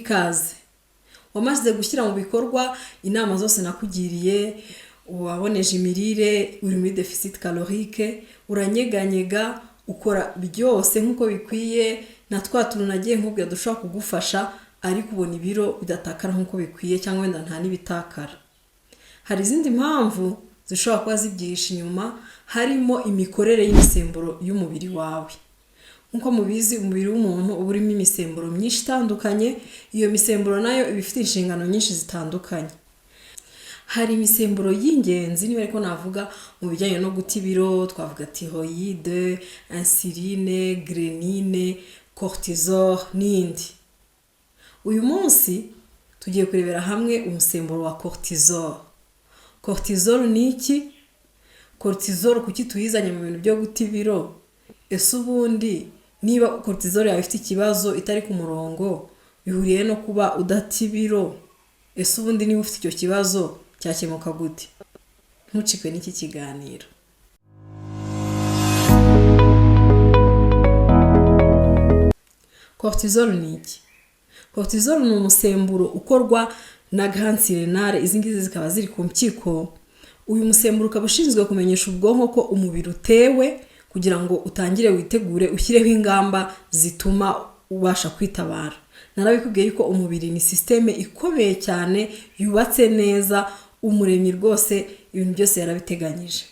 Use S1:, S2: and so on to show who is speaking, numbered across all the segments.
S1: ikaze. Wamaze gushyira mu bikorwa inama zose nakugiriye, waboneje imirire, uri muri deficit calorique, uranyeganyega, ukora byose nkuko bikwiye, na twa tuntu nagiye nkubwira dushobora kugufasha, ariko ubona ibiro bidatakara nkuko bikwiye cyangwa wenda nta nibitakara. Hari izindi mpamvu zishobora kuba zibyihishe inyuma, harimo imikorere y'imisemburo y'umubiri wawe. Nkuko mubizi, umubiri w'umuntu uba urimo imisemburo myinshi itandukanye, iyo misemburo nayo iba ifite inshingano nyinshi zitandukanye. Hari imisemburo y'ingenzi niba ariko navuga mu bijyanye no guta ibiro, twavuga thyroïde, insuline, ghrelin, cortisol n'indi. Uyu munsi tugiye kurebera hamwe umusemburo wa cortisol. Cortisol ni iki? Cortisol kuki tuyizanye mu bintu byo guta ibiro? Ese ubundi niba cortisol yawe ifite ikibazo itari ku murongo, bihuriye no kuba udata ibiro, ese ubundi niba ufite icyo kibazo cyakemuka gute? Ntucikwe n'iki kiganiro. Cortisol ni iki? Cortisol ni umusemburo ukorwa na glandes surrénales, izi ngizi zikaba ziri ku mpyiko. Uyu musemburo ukaba ushinzwe kumenyesha ubwonko ko umubiri utewe, kugira ngo utangire witegure, ushyireho ingamba zituma ubasha kwitabara. Narabikubwiye yuko umubiri ni systeme ikomeye cyane, yubatse neza, umuremyi rwose ibintu byose yarabiteganyije.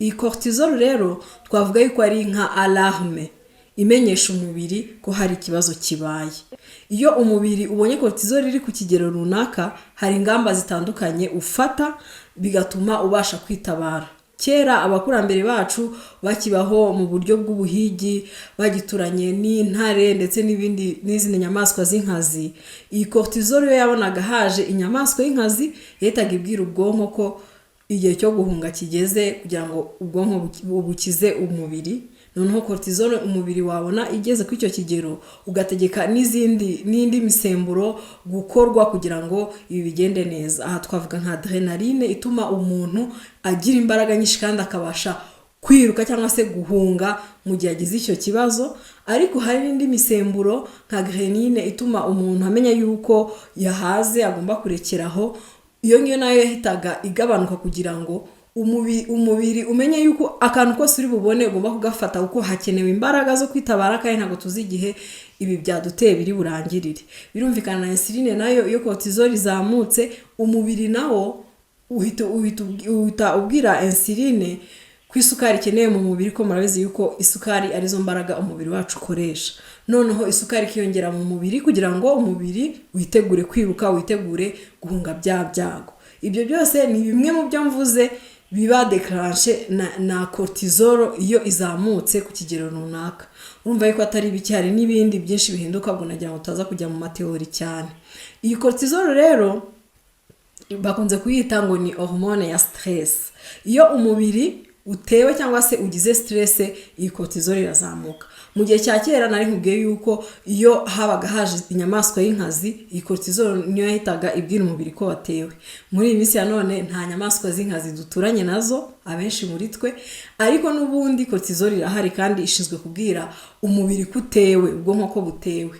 S1: Iyi cortisol rero twavuga yuko ari nka alarme imenyesha umubiri ko hari ikibazo kibaye. Iyo umubiri ubonye cortisol iri ku kigero runaka, hari ingamba zitandukanye ufata bigatuma ubasha kwitabara. Kera abakurambere bacu bakibaho mu buryo bw'ubuhigi, bagituranye n'intare ndetse n'izindi nyamaswa z'inkazi. Iyi cortisol yo yabonaga haje inyamaswa y'inkazi, yahitaga ibwira ubwonko ko igihe cyo guhunga kigeze, kugira ngo ubwonko bukize umubiri. Noneho cortisol umubiri wabona igeze ku icyo kigero, ugategeka n'indi misemburo gukorwa kugira ngo ibi bigende neza. Aha twavuga nka adrenaline ituma umuntu agira imbaraga nyinshi kandi akabasha kwiruka cyangwa se guhunga mu gihe agize icyo kibazo. Ariko hari n'indi misemburo nka ghrelin ituma umuntu amenya yuko yahaze, agomba kurekeraho. Iyo ngiyo nayo yahitaga igabanuka kugira ngo umubiri umenye yuko akantu kose uri bubone ugomba kugafata, kuko hakenewe imbaraga zo kwitabara, kandi ntabwo tuzi igihe ibi byaduteye biri burangirire. Birumvikana na insuline nayo iyo cortisol izamutse, umubiri nawo uhita ubwira insuline ko isukari ikeneye mu mubiri, ko murabizi yuko isukari arizo mbaraga umubiri wacu ukoresha. Noneho isukari ikiyongera mu mubiri kugira ngo umubiri witegure kwiruka, witegure guhunga bya byago. Ibyo byose ni bimwe mu byo mvuze biba declenché na cortisol iyo izamutse ku kigero runaka. Urumva yuko atari biki, hari n'ibindi byinshi bihinduka, ubwo nagira ngo utaza kujya mu mateori cyane. Iyi cortisol rero bakunze kuyita ngo ni hormone ya stress. Iyo umubiri utewe cyangwa se ugize stress, iyi cortisol irazamuka. Mu gihe cya kera nari nkubwiye yuko iyo habaga haje inyamaswa y'inkazi, iyi cortisol niyo yahitaga ibwira umubiri ko watewe. Muri iyi minsi ya none nta nyamaswa z'inkazi duturanye nazo, abenshi muri twe, ariko n'ubundi cortisol irahari kandi ishinzwe kubwira umubiri ko utewe, ubwonko ko butewe.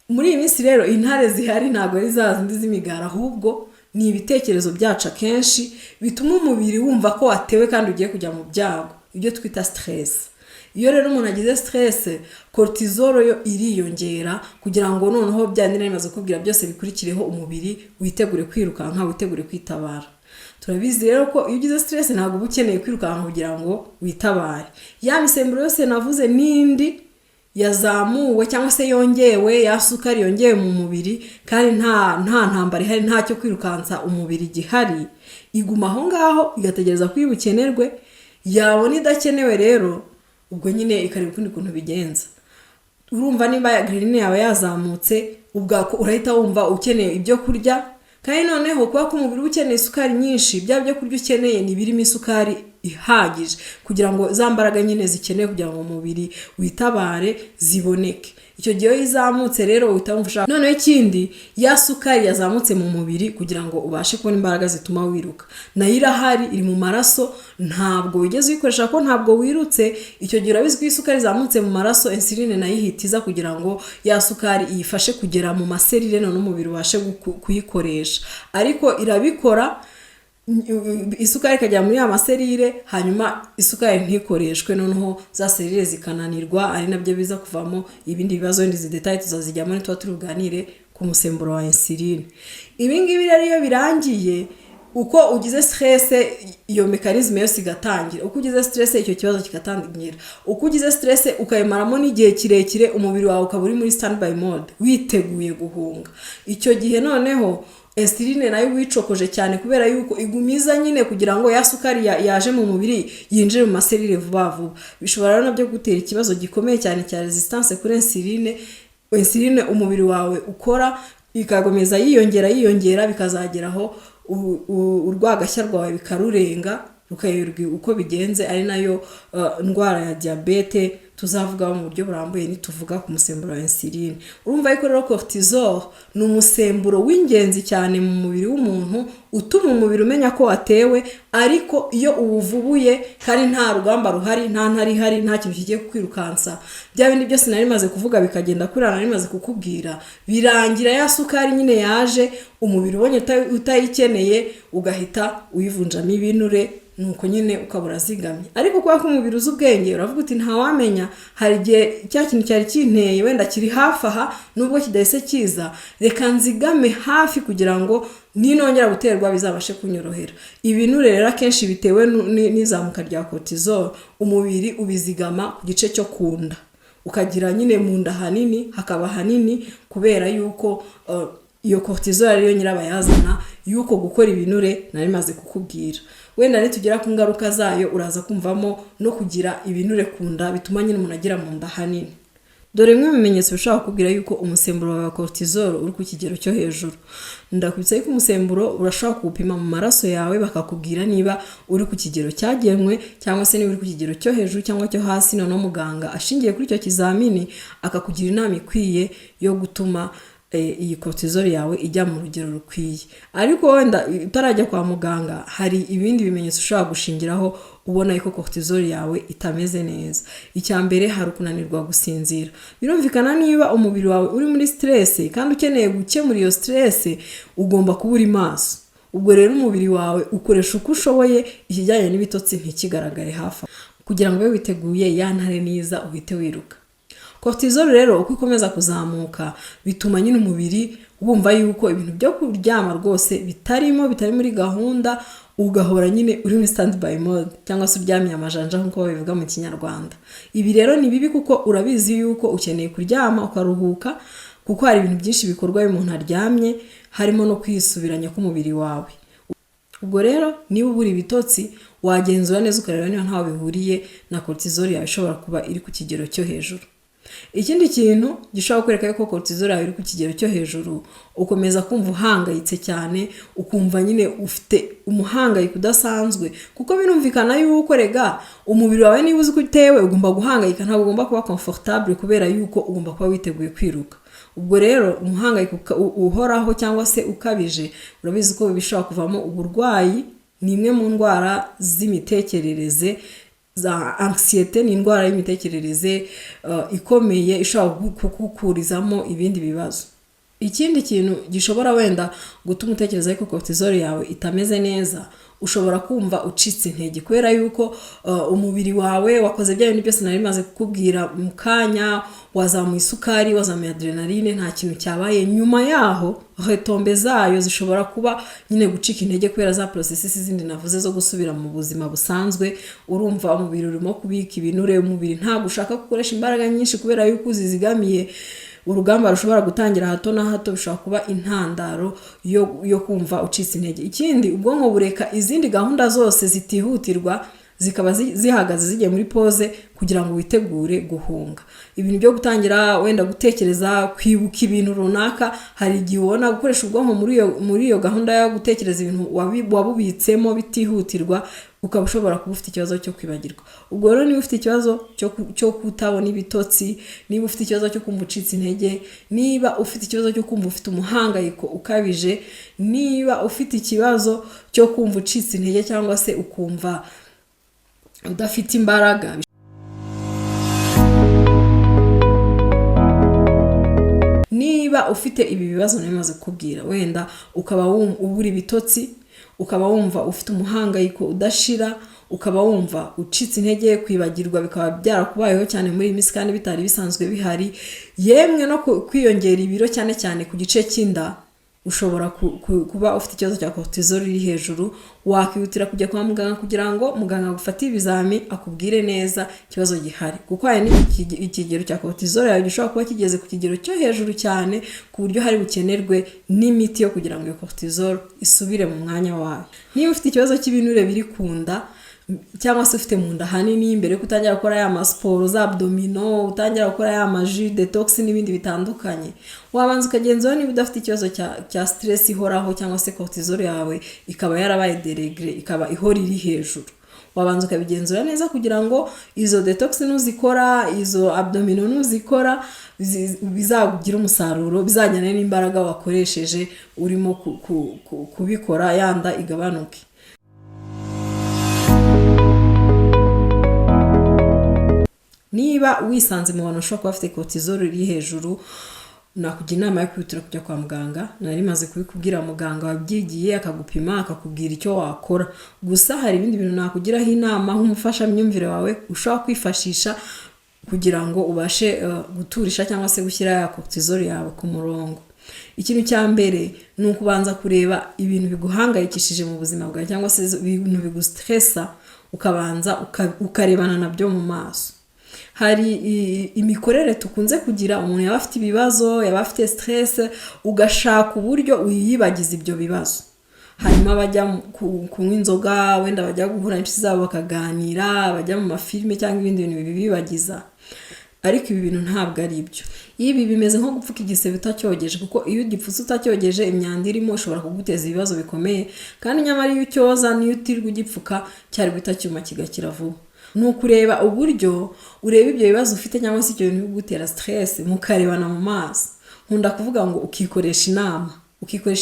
S1: Muri iyi minsi rero intare zihari ntabwo ari za zindi z'imigara, ahubwo ni ibitekerezo byacu akenshi bituma umubiri wumva ko watewe kandi ugiye kujya mu byago, ibyo twita stress. Iyo rero umuntu agize stress, cortisol yo iriyongera kugira ngo noneho byandi narimaze kubwira byose bikurikireho umubiri witegure kwirukanka, witegure kwitabara. Turabizi rero ko iyo ugize stress ntabwo uba ukeneye kwirukanka kugira ngo witabare. Ya misemburo yose navuze n'indi yazamuwe cyangwa se yongewe, ya sukari yongewe mu mubiri, kandi nta ntambara ihari, ntacyo kwirukansa umubiri gihari, iguma aho ngaho igategereza ko ibukenerwe. Yabona idakenewe rero, ubwo nyine ikareba ukundi kuntu bigenza. Urumva niba ghrelin yawe yazamutse, ubwako urahita wumva ukeneye ibyo kurya, kandi noneho kuba ko umubiri ukeneye isukari nyinshi, bya byo kurya ukeneye ni birimo isukari ihagije kugira ngo za mbaraga nyine zikeneye kugira ngo umubiri witabare ziboneke. icyo gihe iyo izamutse rero uhita wumva ushaka. Noneho ikindi, ya sukari yazamutse mu mubiri kugira ngo ubashe kubona imbaraga zituma wiruka, nayo irahari, iri mu maraso, ntabwo wigeze uyikoresha ko ntabwo wirutse. Icyo gihe urabizi ko isukari izamutse mu maraso, insuline nayo ihitiza kugira ngo ya sukari iyifashe kugera mu maserire none umubiri ubashe kuyikoresha. Ariko irabikora, isukari ikajya muri ya maserire, hanyuma isukari ntikoreshwe, noneho za serire zikananirwa, ari nabyo biza kuvamo ibindi bibazo. Izi details tuzazijyamo nituba turi buganire ku musemburo wa insuline. Ibi ngibi rero iyo birangiye, uko ugize stress iyo mechanism yose igatangira, uko ugize stress icyo kibazo kikatangira, uko ugize stress ukayimaramo n'igihe kirekire, umubiri wawe ukaba uri muri standby mode, witeguye guhunga. Icyo gihe noneho insuline nayo wicokoje cyane kubera yuko igumiza nyine kugira ngo ya sukari yaje mu mubiri yinjire mu maserire vuba vuba. Bishobora rero nabyo gutera ikibazo gikomeye cyane cya resistance kuri insuline. Insuline umubiri wawe ukora ikagomeza yiyongera bikazageraho urwagashya rwawe bikarurenga, rukayoberwa uko bigenze, ari nayo ndwara ya diabete tuzavuga mu buryo burambuye nituvuga ku musemburo wa insuline. Urumva yuko rero cortisol ni umusemburo w'ingenzi cyane mu mubiri w'umuntu, utuma umubiri umenya ko watewe, ariko iyo uwuvubuye kandi nta rugamba ruhari, nta ntari hari, nta kintu kigiye kukwirukansa, bya bindi byose nari maze kuvuga bikagenda kuri nari maze kukubwira, birangira ya sukari nyine yaje, umubiri ubonye utayikeneye ugahita uyivunjamo ibinure, nuko nyine ukabura zigamye. Ariko kwa ko umubiri uzi ubwenge, uravuga uti ntawamenya, hari igihe cya kintu cyari kinteye wenda kiri hafi aha, nubwo kidahise kiza, reka nzigame hafi kugira ngo ninongera guterwa bizabashe kunyorohera. Ibinure rero akenshi bitewe n'izamuka rya cortisol, umubiri ubizigama ku gice cyo kunda, ukagira nyine mu nda hanini, hakaba hanini, kubera yuko iyo cortisol ariyo nyirabayazana yuko gukora ibinure nari maze kukubwira. Wenda nitugera ku ngaruka zayo uraza kumvamo no kugira ibinure kunda bituma nyine umuntu agira mu nda hanini. Dore bimwe mu bimenyetso bishobora kukubwira yuko umusemburo wa cortisol uri ku kigero cyo hejuru. Ndakubitsa yuko umusemburo urashobora kuwupima mu maraso yawe bakakubwira niba uri ku kigero cyagenwe cyangwa se niba uri ku kigero cyo hejuru cyangwa cyo hasi, noneho muganga ashingiye kuri icyo kizamini akakugira inama ikwiye yo gutuma iyi cortisol yawe ijya mu rugero rukwiye. Ariko wenda utarajya kwa muganga, hari ibindi bimenyetso ushobora gushingiraho ubona yuko cortisol yawe itameze neza. Icya mbere, hari kunanirwa gusinzira. Birumvikana niba umubiri wawe uri muri stress kandi ukeneye gukemura iyo stress, ugomba kuba uri maso. Ubwo rero umubiri wawe ukoresha uko ushoboye, ikijyanye n'ibitotsi ntikigaragare hafi, kugira ngo ube witeguye ya ntare niza uhite wiruka. Cortisol rero uko ikomeza kuzamuka, bituma nyine umubiri wumva yuko ibintu byo kuryama rwose bitari muri gahunda, ugahora nyine uri muri standby mode, cyangwa se uryamye amajanja nk'uko babivuga mu Kinyarwanda. Ibi rero ni bibi kuko urabizi yuko ukeneye kuryama ukaruhuka, kuko hari ibintu byinshi bikorwa iyo umuntu aryamye, harimo no kwisubiranya k'umubiri wawe. Ubwo rero niba ubura ibitotsi, wagenzura neza ukareba niba ntaho bihuriye na cortisol yawe ishobora kuba iri ku kigero cyo hejuru. Ikindi kintu gishobora kwereka yuko cortisol yawe iri ku kigero cyo hejuru, ukomeza kumva uhangayitse cyane, ukumva nyine ufite umuhangayiko udasanzwe, kuko birumvikana yuko rega umubiri wawe niba uzi ko utewe ugomba guhangayika, ntabwo ugomba kuba comfortable kubera yuko ugomba kuba witeguye kwiruka. Ubwo rero umuhangayiko uhoraho cyangwa se ukabije, urabizi ko bishobora kuvamo uburwayi. Ni imwe mu ndwara z'imitekerereze, za anxiety, ni indwara y'imitekerereze ikomeye ishobora kukurizamo ibindi bibazo. Ikindi kintu gishobora wenda gutuma utekereza ko cortisol yawe itameze neza, ushobora kumva ucitse intege kubera yuko umubiri wawe wakoze bya bintu byose nari maze kukubwira mu kanya, wazamuye isukari, wazamuye adrenaline, nta kintu cyabaye. Nyuma yaho retombe zayo zishobora kuba nyine gucika intege kubera za processes zindi navuze zo gusubira mu buzima busanzwe. Urumva umubiri urimo kubika ibinure, umubiri ntabwo ushaka gukoresha imbaraga nyinshi kubera yuko uzizigamiye. Urugamba rushobora gutangira hato na hato, bishobora kuba intandaro yo kumva ucitse intege. Ikindi, ubwonko bureka izindi gahunda zose zitihutirwa zikaba zihagaze zigiye muri pose kugira ngo witegure guhunga. Ibintu byo gutangira wenda gutekereza kwibuka ibintu runaka, hari igihe ubona gukoresha ubwonko muri iyo gahunda yo gutekereza ibintu wabubitsemo bitihutirwa, ukaba ushobora kuba ufite ikibazo cyo kwibagirwa. Ubwo rero niba ufite ikibazo cyo kutabona ibitotsi, niba ufite ikibazo cyo kumva ucitse intege, niba ufite ikibazo cyo kumva ufite umuhangayiko ukabije, niba ufite ikibazo cyo kumva ucitse intege cyangwa se ukumva udafite imbaraga, niba ufite ibi bibazo namaze kubwira, wenda ukaba ubura ibitotsi, ukaba wumva ufite umuhangayiko udashira, ukaba wumva ucitse intege, kwibagirwa bikaba byarakubayeho cyane muri iyi minsi kandi bitari bisanzwe bihari, yemwe no kwiyongera ibiro cyane cyane ku gice cy'inda, ushobora kuba ufite ikibazo cya cortisol iri hejuru, wakihutira kujya kwa muganga kugira ngo muganga agufate ibizami akubwire neza ikibazo gihari, kuko hari ikigero cya cortisol yawe gishobora kuba kigeze ku kigero cyo hejuru cyane ku buryo hari bukenerwe n'imiti yo kugira ngo iyo cortisol isubire mu mwanya wayo. Niba ufite ikibazo cy'ibinure biri ku nda cyangwa se ufite mu nda hanini, imbere yo kutangira gukora ya masiporo za abdomino, utangira gukora ya maji detox n'ibindi bitandukanye, wabanza ukagenzura niba udafite ikibazo cya stress ihoraho cyangwa se cortisol yawe ikaba yarabaye deregre, ikaba ihora iri hejuru. Wabanza ukabigenzura neza kugira ngo izo detox nuzikora, izo abdomino nuzikora, bizagira umusaruro, bizajyane n'imbaraga wakoresheje urimo kubikora, yanda igabanuke. Niba wisanze mu bantu ushobora kuba bafite cortisol iri hejuru, nakugira inama yo kwihutira kujya kwa muganga. Nari maze kubikubwira, muganga wabyigiye akagupima akakubwira icyo wakora. Gusa hari ibindi bintu nakugiraho inama nk'umufashamyumvire wawe ushobora kwifashisha kugira ngo ubashe guturisha cyangwa se gushyira ya cortisol yawe ku murongo. Ikintu cya mbere ni ukubanza kureba ibintu biguhangayikishije mu buzima bwawe cyangwa se ibintu bigustressa, ukabanza ukarebana nabyo mu maso. Hari imikorere tukunze kugira, umuntu yaba afite ibibazo, yaba afite stress, ugashaka uburyo uyibagiza ibyo bibazo. Hanyuma bajya kunywa inzoga, wenda bajya guhura n'inshuti zabo bakaganira, bajya mu mafilime cyangwa ibindi bintu bibibagiza. Ariko ibi bintu ntabwo ari ibyo. Ibi bimeze nko gupfuka igisebe utacyogeje, kuko iyo ugipfutse utacyogeje imyanda irimo ushobora kuguteza ibibazo bikomeye, kandi nyamara iyo ucyoza niyo utirwa ugipfuka cyari guhita cyuma kigakira vuba. Ni ukureba uburyo ureba ibyo bibazo ufite cyangwa se icyo bintu bigutera stress, mukarebana mu maso. Nkunda kuvuga ngo ukikoresha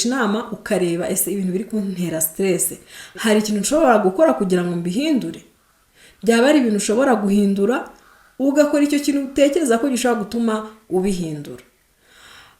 S1: inama ukareba ese ibintu biri kuntera stress, hari ikintu ushobora gukora kugira ngo mbihindure? Byaba ari ibintu ushobora guhindura, ugakora icyo kintu utekereza ko gishobora gutuma ubihindura.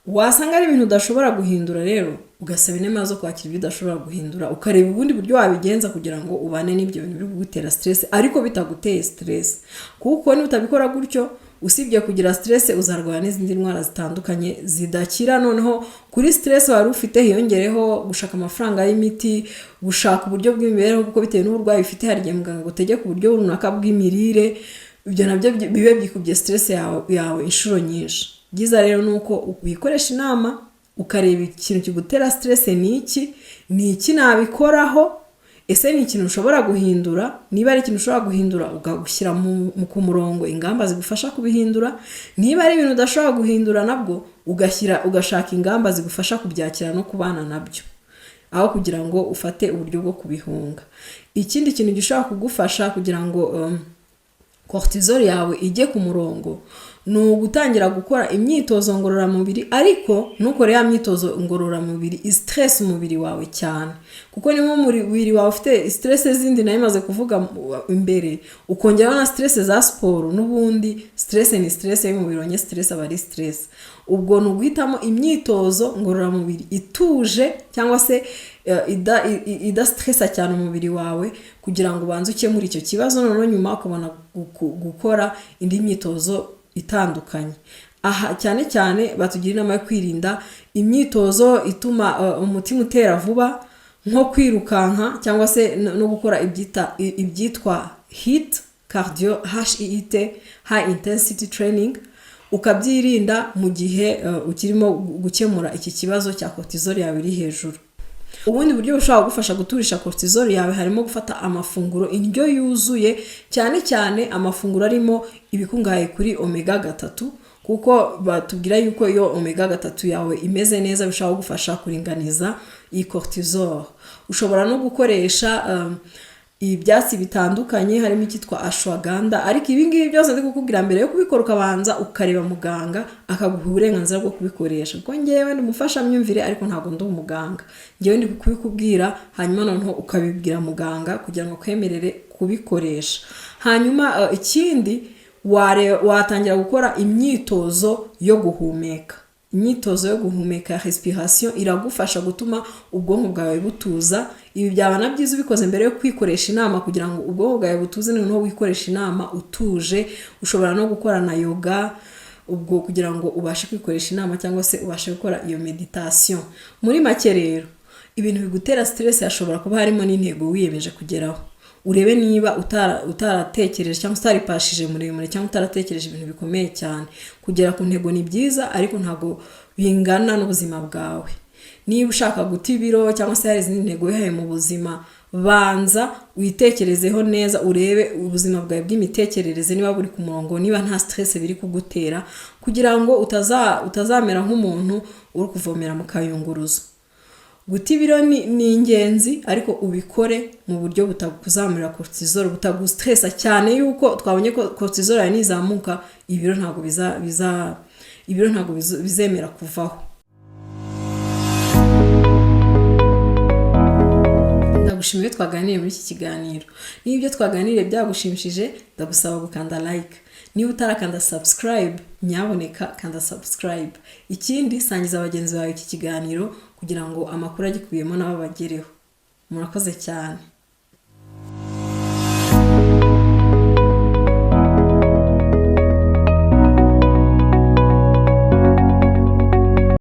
S1: Wasanga ari ibintu udashobora guhindura, rero ugasaba inama zo kwakira ibyo udashobora guhindura, ukareba ubundi buryo wabigenza kugira ngo ubane n'ibyo bintu biri kugutera stress ariko bitaguteye stress. Kuko niba utabikora gutyo, usibye kugira stress uzarwara n'izindi ndwara zitandukanye zidakira. Noneho kuri stress wari ufite hiyongereho gushaka amafaranga y'imiti, gushaka uburyo bw'imibereho, kuko bitewe n'uburwayi ufite hari igihe muganga gutegeka uburyo runaka bw'imirire, ibyo nabyo bibe byikubye stress yawe inshuro nyinshi. Byiza rero nuko uyikoresha inama ukareba ikintu kigutera stress ni iki nabikoraho, ese ni ikintu ushobora guhindura. Niba ari ikintu ushobora guhindura ugushyira ku murongo ingamba zigufasha kubihindura. Niba ari ibintu udashobora guhindura nabwo ugashaka ingamba zigufasha kubyakira no kubana nabyo, aho kugira ngo ufate uburyo bwo kubihunga. Ikindi kintu gishobora kugufasha kugira ngo cortisol yawe ijye ku murongo ni ugutangira gukora imyitozo ngororamubiri, ariko ntukore ya myitozo ngororamubiri stress umubiri wawe cyane, kuko niba umubiri wawe ufite stress zindi nayo imaze kuvuga imbere, ukongeraho na stress za siporo, n'ubundi stress ni stress y'umubiri, wonye stress aba ari stress. Ubwo ni uguhitamo imyitozo ngororamubiri ituje cyangwa se idastressa cyane umubiri wawe, kugira ngo ubanze ukemure icyo kibazo, noneho nyuma ukabona gukora indi myitozo itandukanye. Aha cyane cyane batugira inama yo kwirinda imyitozo ituma umutima utera vuba, nko kwirukanka cyangwa se no gukora ibyitwa HIIT, cardio high intensity training, ukabyirinda mu gihe ukirimo gukemura iki kibazo cya cortisol yawe iri hejuru. ubundi buryo bushobora gufasha guturisha cortisol yawe harimo gufata amafunguro indyo yuzuye, cyane cyane amafunguro arimo ibikungahaye kuri omega 3, kuko batubwira yuko iyo omega 3 yawe imeze neza bishobora gufasha kuringaniza iyi cortisol. Ushobora no gukoresha ibyatsi bitandukanye harimo ikitwa ashwagandha, ariko ibi ngibi byose ndi kukubwira mbere yo kubikora ukabanza ukareba muganga akaguha uburenganzira bwo kubikoresha, kuko ngewe ndi umufashamyumvire ariko ntabwo ndi umuganga. Ngewe ndi kubikubwira hanyuma noneho ukabibwira muganga kugira ngo kwemerere kubikoresha. Hanyuma ikindi watangira gukora imyitozo yo guhumeka. Imyitozo yo guhumeka, respiration, iragufasha gutuma ubwonko bwawe butuza. Ibi byaba na byiza ubikoze mbere yo kwikoresha inama kugira ngo ubwonko bwawe butuze, noneho wikoresha inama utuje. Ushobora no gukora na yoga ubwo kugira ngo ubashe kwikoresha inama cyangwa se ubashe gukora iyo meditation. Muri make rero, ibintu bigutera stress hashobora kuba harimo n'intego wiyemeje kugeraho. Urebe niba utaratekereje cyangwa utaripashije muremure cyangwa utaratekereje ibintu bikomeye cyane. Kugera ku ntego ni byiza ariko ntago bingana n'ubuzima bwawe. Niba ushaka guta ibiro cyangwa se hari izindi ntego wihaye mu buzima, banza witekerezeho neza, urebe ubuzima bwawe bw'imitekerereze niba buri ku murongo, niba nta stress biri kugutera, kugira ngo utazamera nk'umuntu uri kuvomera mu kayunguruzo. Guta ibiro ni ingenzi ariko ubikore mu buryo butakuzamurira cortisol, butagustressa cyane, yuko twabonye ko cortisol yawe nizamuka ibiro ntago bizemera kuvaho. Ndagushimiye twaganiriye muri iki kiganiro. Niba ibyo twaganiriye byagushimishije, ndagusaba gukanda like. Niba utarakanda subscribe, nyaboneka kanda subscribe. Ikindi sangiza abagenzi bawe iki kiganiro kugira ngo amakuru agikubiyemo nabo bagereho. Murakoze cyane.